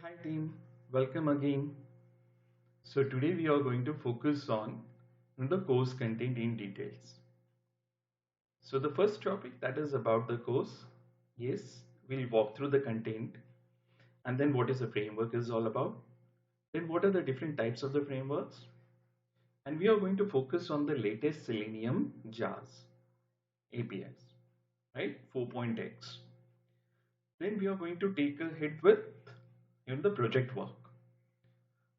Hi team, welcome again. So today we are going to focus on the course content in details. So the first topic, that is about the course. Yes, we'll walk through the content and then what is the framework is all about. Then what are the different types of the frameworks? And we are going to focus on the latest Selenium JAS APIs, right? 4.x. Then we are going to take a hit with the project work.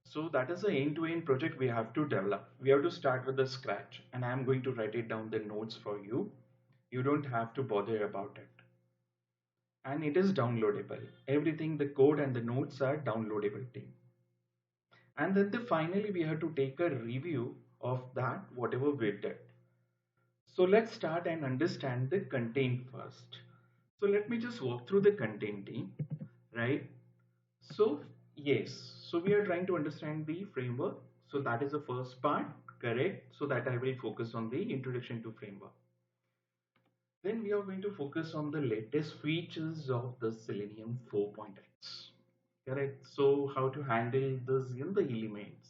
So that is an end-to-end project we have to develop. We have to start with the scratch, and I'm going to write it down the notes for you. You don't have to bother about it. And it is downloadable. Everything, the code and the notes are downloadable team. And then finally we have to take a review of that, whatever we did. So let's start and understand the content first. So let me just walk through the content team, right? So yes, so we are trying to understand the framework. So that is the first part, correct? So that I will focus on the introduction to framework. Then we are going to focus on the latest features of the Selenium 4.x. Correct. So how to handle this in the elements,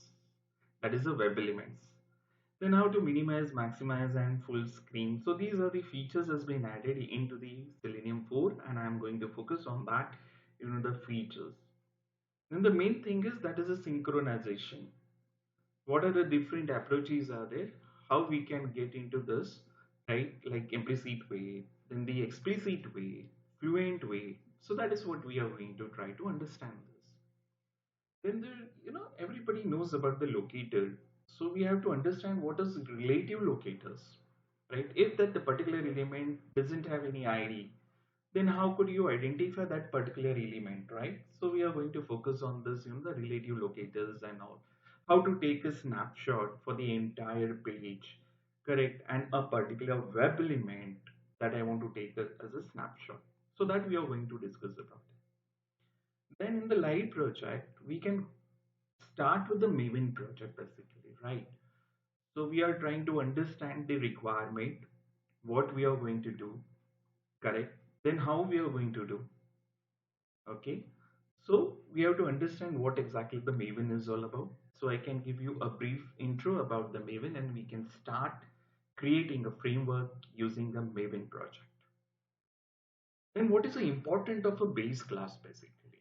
that is the web elements. Then how to minimize, maximize, and full screen. So these are the features has been added into the Selenium 4, and I am going to focus on that, the features. Then the main thing is that is a synchronization. What are the different approaches are there? How we can get into this, right? Like implicit way, then the explicit way, fluent way. So that is what we are going to try to understand this. Then there, everybody knows about the locator. So we have to understand what is relative locators, right? If that the particular element doesn't have any ID, then how could you identify that particular element, right? So we are going to focus on this, the relative locators and all. How to take a snapshot for the entire page, correct? And a particular web element that I want to take as a snapshot. So that we are going to discuss about it. Then in the live project, we can start with the Maven project basically, right? So we are trying to understand the requirement, what we are going to do, correct? Then how we are going to do. Okay, so we have to understand what exactly the Maven is all about. So I can give you a brief intro about the Maven and we can start creating a framework using the Maven project. Then what is the importance of a base class basically,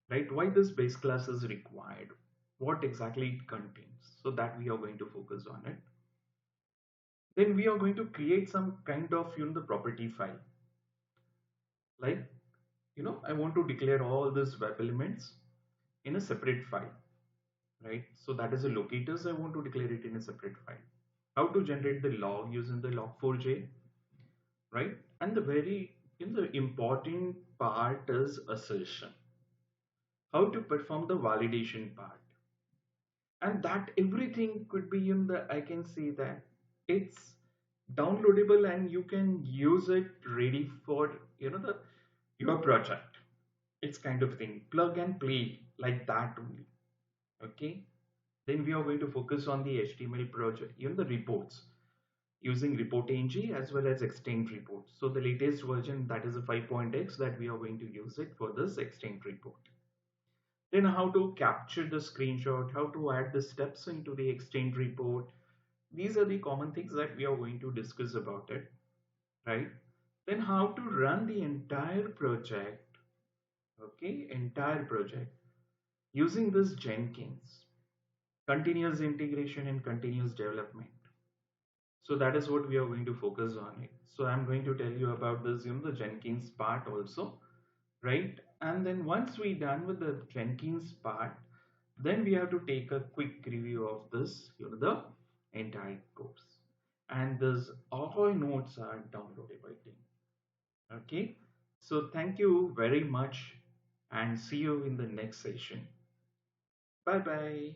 right? Why this base class is required? What exactly it contains? So that we are going to focus on it. Then we are going to create some kind of the property file. Like, I want to declare all these web elements in a separate file, right? So that is a locators. I want to declare it in a separate file. How to generate the log using the log4j, right? And the very important part is assertion. How to perform the validation part, and that everything could be in the. I can say that it's downloadable and you can use it ready for the your project. It's kind of thing, plug and play like that only. Okay. Then we are going to focus on the HTML project, the reports using report.ng as well as extend reports. So the latest version, that is a 5.x, that we are going to use it for this extend report. Then how to capture the screenshot, how to add the steps into the extend report. These are the common things that we are going to discuss about it, right? Then how to run the entire project, okay, entire project using this Jenkins, continuous integration and continuous development. So that is what we are going to focus on it. So I'm going to tell you about this, the Jenkins part also, right? And then once we done with the Jenkins part, then we have to take a quick review of this, the entire course. And this all notes are downloadable. Okay. So thank you very much and see you in the next session. Bye bye.